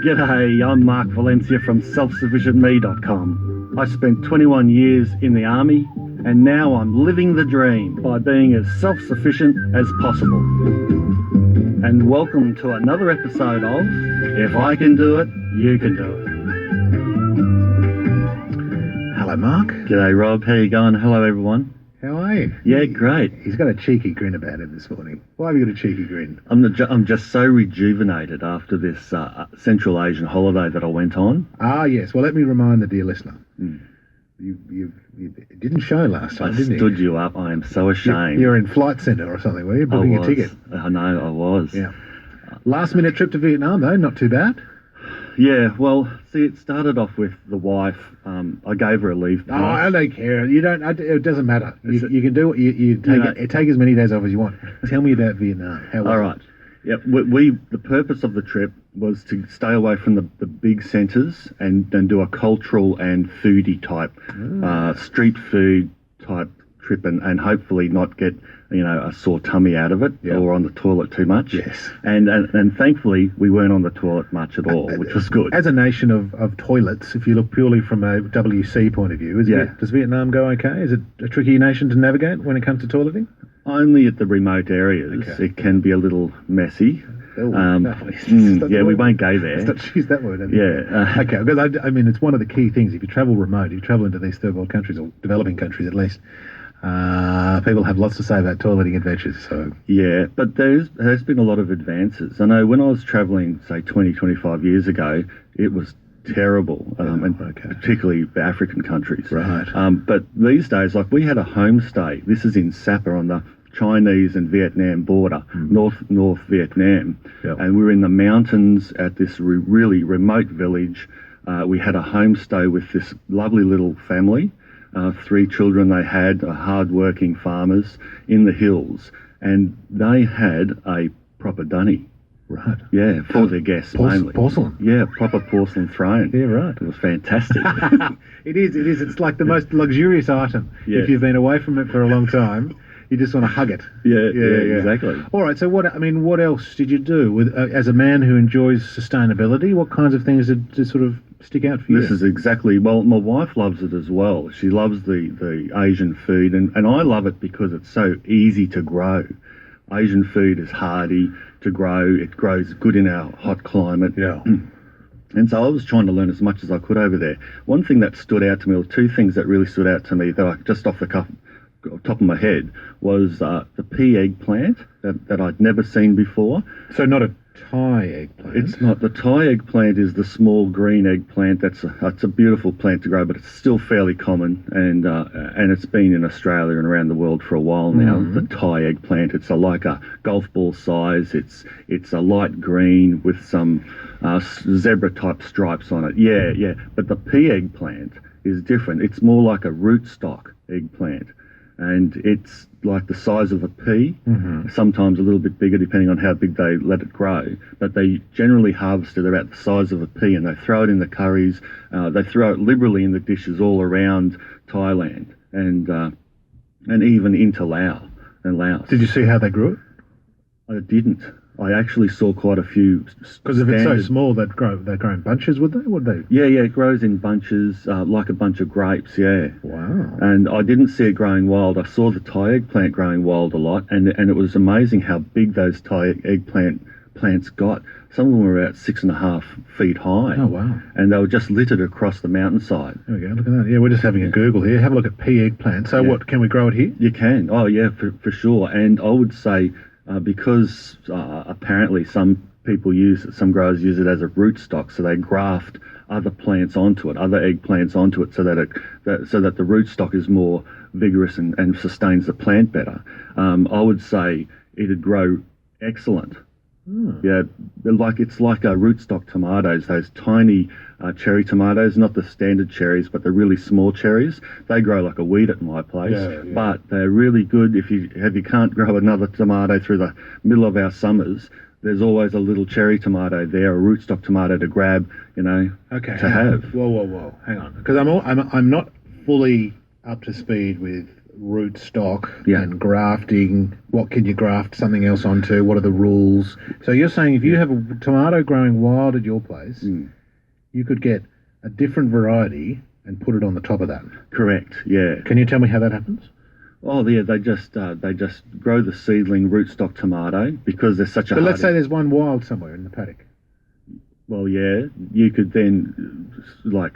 G'day, I'm Mark Valencia from Self-sufficientme.com. I spent 21 years in the army and now I'm living the dream by being as self-sufficient as possible. And welcome to another episode of If I Can Do It, You Can Do It. Hello, Mark. G'day, Rob. How you going? Hello, everyone. How are you? Yeah, great. He's got a cheeky grin about him this morning. Why have you got a cheeky grin? I'm just so rejuvenated after this Central Asian holiday that I went on. Ah, yes. Well, let me remind the dear listener. You didn't show last time, didn't you? I stood you up. I am so ashamed. You're in Flight Centre or something, were you? Booking a ticket. I know, I was. Yeah. Last minute trip to Vietnam, though. Not too bad. Yeah, well, see, it started off with the wife. I gave her a leave pass. Oh, I don't care. You don't. It doesn't matter. You can do what you take. Take as many days off as you want. Tell me about Vietnam. How was All right. Yeah, the purpose of the trip was to stay away from the big centres and do a cultural and foodie type, street food type trip and hopefully not get a sore tummy out of it or on the toilet too much. Yes. And thankfully we weren't on the toilet much at all, which was good. As a nation of toilets, if you look purely from a WC point of view, does Vietnam go okay? Is it a tricky nation to navigate when it comes to toileting? Only at the remote areas. Okay. It can be a little messy. We won't go there. Let's not use that word. Yeah. Okay, because I mean, it's one of the key things. If you travel remote, you travel into these third world countries, or developing countries at least, people have lots to say about toileting adventures. So yeah, but there's been a lot of advances. I know when I was travelling, say 20, 25 years ago, it was terrible, particularly African countries. Right. But these days, like we had a homestay. This is in SaPa on the Chinese and Vietnam border, North Vietnam, and we were in the mountains at this really remote village. We had a homestay with this lovely little family, 3 children they had, hard-working farmers in the hills, and they had a proper dunny. Right. Yeah, for their guests mainly. Porcelain. Yeah, proper porcelain throne. Yeah, right. It was fantastic. It is. It's like the most luxurious item. Yeah. If you've been away from it for a long time, you just want to hug it. Yeah, exactly. All right. So what else did you do with as a man who enjoys sustainability? What kinds of things did sort of stick out for you? This is exactly. Well, my wife loves it as well. She loves the Asian food, and I love it because it's so easy to grow. Asian food is hardy to grow. It grows good in our hot climate. Yeah. And so I was trying to learn as much as I could over there. One thing that stood out to me, or 2 things that really stood out to me that I just off the top of my head, was the pea eggplant that I'd never seen before. So not a Thai eggplant. It's not. The Thai eggplant is the small green eggplant. It's a beautiful plant to grow, but it's still fairly common, and it's been in Australia and around the world for a while now. The Thai eggplant. It's like a golf ball size. It's a light green with some zebra type stripes on it. Yeah. But the pea eggplant is different. It's more like a rootstock eggplant. And it's like the size of a pea, sometimes a little bit bigger depending on how big they let it grow. But they generally harvest it about the size of a pea, and they throw it in the curries. They throw it liberally in the dishes all around Thailand and even into Laos. Did you see how they grew it? I didn't. I actually saw quite a few. Because if it's so small, they grow in bunches, would they? Yeah, it grows in bunches, like a bunch of grapes, yeah. Wow. And I didn't see it growing wild. I saw the Thai eggplant growing wild a lot, and it was amazing how big those Thai eggplant plants got. Some of them were about 6.5 feet high. Oh, wow. And they were just littered across the mountainside. There we go, look at that. Yeah, we're just having a Google here. Have a look at pea eggplant. So what, can we grow it here? You can. Oh, yeah, for sure. And I would say... because apparently some growers use it as a rootstock, so they graft other plants onto it, other eggplants onto it, so that the rootstock is more vigorous and sustains the plant better. I would say it'd grow excellent. Yeah, it's like rootstock tomatoes, those tiny cherry tomatoes, not the standard cherries, but the really small cherries. They grow like a weed at my place, but they're really good if you can't grow another tomato through the middle of our summers. There's always a little cherry tomato there, a rootstock tomato to grab, to have. Whoa, hang on, because I'm not fully up to speed with root stock Yeah. and grafting. What can you graft something else onto? What are the rules? So you're saying if you have a tomato growing wild at your place, you could get a different variety and put it on the top of that. Correct. Yeah. Can you tell me how that happens? Oh, yeah. They just grow the seedling rootstock tomato because there's such a. But let's say there's one wild somewhere in the paddock. Well, yeah, you could then like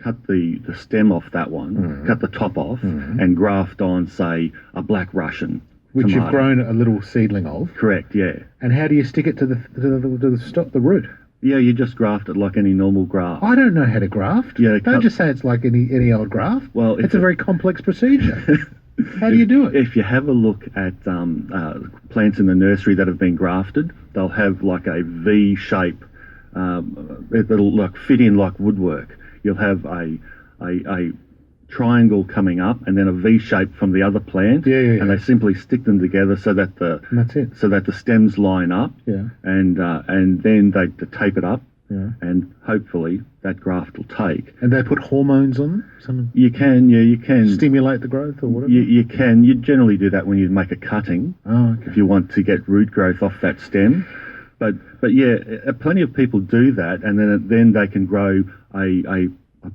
cut the stem off that one, cut the top off, and graft on, say, a Black Russian Which tomato. you've grown a little seedling of. Correct. Yeah. And how do you stick it to the root? Yeah, you just graft it like any normal graft. I don't know how to graft. Yeah, Don't just say it's like any old graft. Well, it's a very complex procedure. How do you do it? If you have a look at plants in the nursery that have been grafted, they'll have like a V shape. It'll like fit in like woodwork. You'll have a triangle coming up and then a V shape from the other plant. And they simply stick them together so that And that's it. so that the stems line up. And then they tape it up. And hopefully that graft will take. And they put hormones on them? You can Stimulate the growth or whatever? You can. You generally do that when you make a cutting. Oh, okay. If you want to get root growth off that stem. But yeah, plenty of people do that, and then they can grow a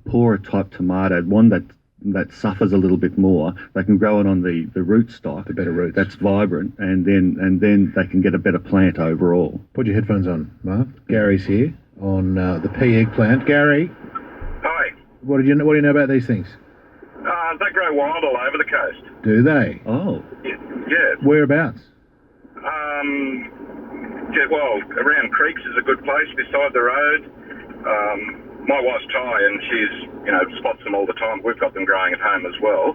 poorer type tomato, one that suffers a little bit more. They can grow it on the root stock, The better roots. that's vibrant, and then they can get a better plant overall. Put your headphones on, Mark. Gary's here on the Pea Eggplant. Gary, Hi. what do you know about these things? They grow wild all over the coast. Do they? Oh, Yeah. Whereabouts? Well, around creeks is a good place beside the road. My wife's Thai, and she's, spots them all the time. We've got them growing at home as well.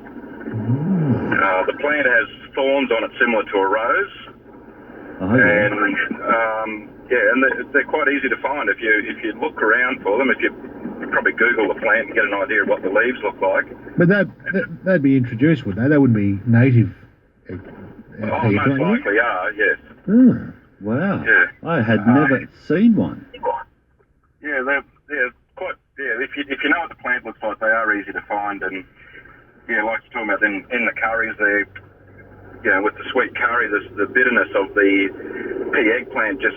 The plant has thorns on it similar to a rose. And they're quite easy to find if you look around for them. If you probably Google the plant and get an idea of what the leaves look like. But they'd be introduced, wouldn't they? They wouldn't be native. Most likely are, yes. wow. Yeah. I had never seen one. Yeah, they're quite. Yeah, if you know what the plant looks like, they are easy to find. And yeah, like you're talking about, in the curries, with the sweet curry, the bitterness of the pea eggplant just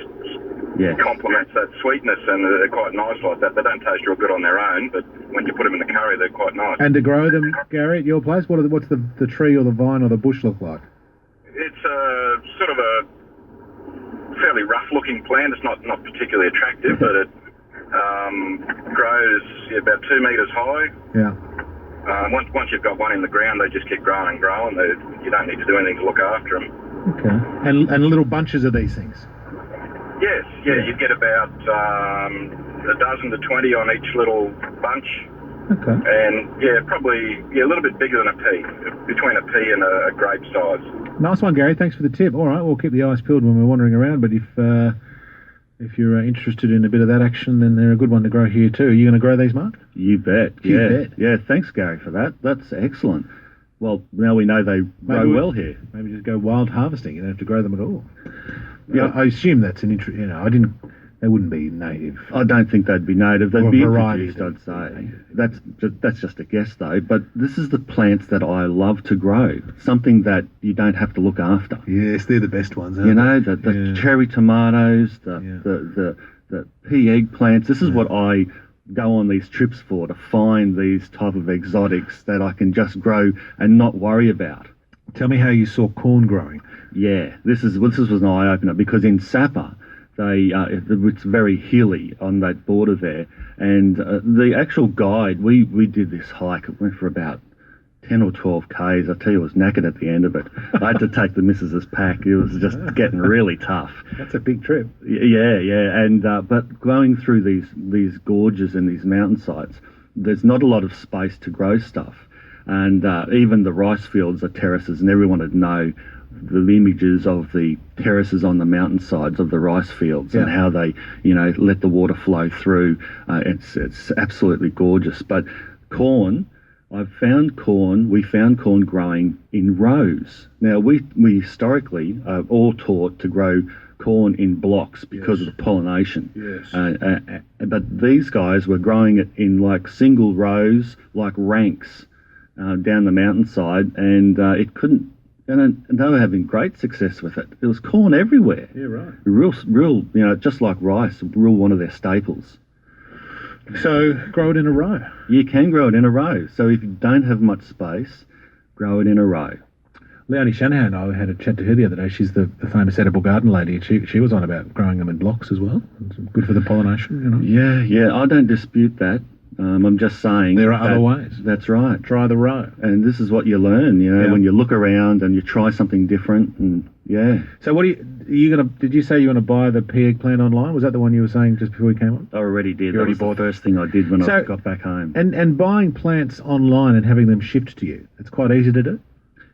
complements that sweetness, and they're quite nice like that. They don't taste real good on their own, but when you put them in the curry, they're quite nice. And to grow them, Gary, at your place, what's the tree or the vine or the bush look like? It's sort of a fairly rough-looking plant. It's not particularly attractive, but it grows about 2 metres high. Yeah. Once you've got one in the ground, they just keep growing and growing. You don't need to do anything to look after them. Okay. And little bunches of these things? Yes, you get about a dozen to 20 on each little bunch. Okay. And probably a little bit bigger than a pea, between a pea and a grape size. Nice one, Gary. Thanks for the tip. All right, we'll keep the eyes peeled when we're wandering around, but if you're interested in a bit of that action, then they're a good one to grow here too. Are you going to grow these, Mark? You bet. Yeah. Thanks, Gary, for that. That's excellent. Well, now we know they grow well here. Maybe just go wild harvesting. You don't have to grow them at all. Yeah, I assume that's an interest. They wouldn't be native. I don't think they'd be native. They'd Or be varieties, introduced, I'd say. That's just a guess, though. But this is the plants that I love to grow. Something that you don't have to look after. Yes, they're the best ones. You know, the cherry tomatoes, the pea eggplants. This is what I go on these trips for, to find these type of exotics that I can just grow and not worry about. Tell me how you saw corn growing. Yeah, this was an eye opener, because in SaPa, it's very hilly on that border there, and the actual guide, we did this hike. It went for about 10 or 12 Ks. I tell you, I was knackered at the end of it. I had to take the missus's pack. It was just getting really tough. That's a big trip. Yeah, and but going through these gorges and these mountainsides, there's not a lot of space to grow stuff, and even the rice fields are terraces, and everyone would know the images of the terraces on the mountainsides of the rice fields and how they, let the water flow through. It's absolutely gorgeous. But corn, we found corn growing in rows. Now, we historically are all taught to grow corn in blocks because of the pollination. Yes. But these guys were growing it in like single rows, like ranks. down the mountainside, and it couldn't. And they were having great success with it. There was corn everywhere. Yeah, right. Real, just like rice, real one of their staples. So grow it in a row. You can grow it in a row. So if you don't have much space, grow it in a row. Leonie Shanahan, I had a chat to her the other day. She's the famous edible garden lady. She was on about growing them in blocks as well. It's good for the pollination, Yeah, I don't dispute that. I'm just saying there are other ways. That's right. Try the row. And this is what you learn, when you look around and you try something different. And So what did you say you want to buy the pea eggplant online? Was that the one you were saying just before we came on? I already did. You already bought the first thing I did when I got back home. And buying plants online and having them shipped to you, it's quite easy to do?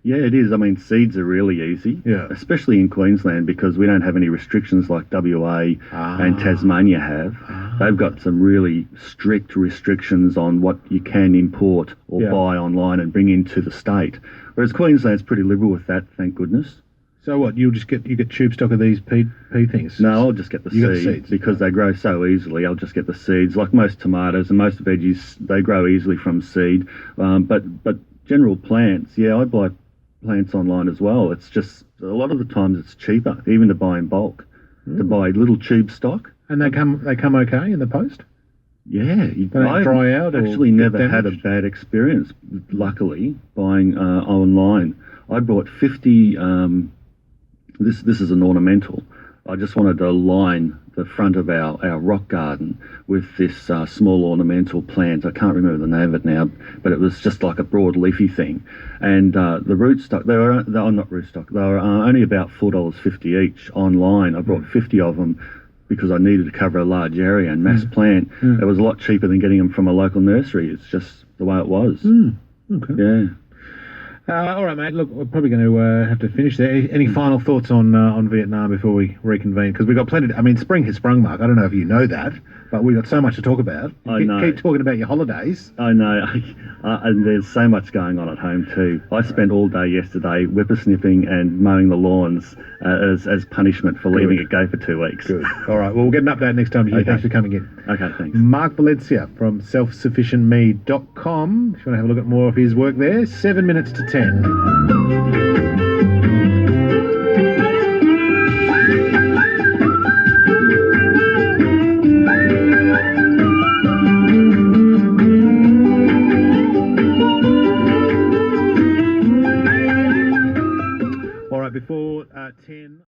Yeah, it is. I mean, seeds are really easy, especially in Queensland because we don't have any restrictions like WA and Tasmania have. They've got some really strict restrictions on what you can import or buy online and bring into the state, whereas Queensland's pretty liberal with that, thank goodness. So what, you get tube stock of these pea things? No, I'll just get the seeds because they grow so easily. I'll just get the seeds. Like most tomatoes and most veggies, they grow easily from seed. But general plants, I buy plants online as well. It's just a lot of the times it's cheaper even to buy in bulk, to buy little tube stock. And they come okay in the post? Yeah, they don't dry out. Actually, never had a bad experience. Luckily, buying online, I bought 50. This is an ornamental. I just wanted to line the front of our rock garden with this small ornamental plant. I can't remember the name of it now, but it was just like a broad leafy thing. And the rootstock, they were not rootstock, they were only about $4.50 each online. I bought 50 of them because I needed to cover a large area and mass plant. It was a lot cheaper than getting them from a local nursery. It's just the way it was. Okay. Yeah. All right, mate. Look, we're probably going to have to finish there. Any final thoughts on Vietnam before we reconvene? Because we've got plenty. Spring has sprung, Mark. I don't know if you know that, but we've got so much to talk about. I know. Keep talking about your holidays. I know. And there's so much going on at home too. I spent all day yesterday whippersnipping and mowing the lawns as punishment for leaving it go for 2 weeks. Good. All right. Well, we'll get an update next time. Thanks for coming in. Okay, thanks. Mark Valencia from self-sufficientme.com. If you want to have a look at more of his work there, 7 minutes to 10.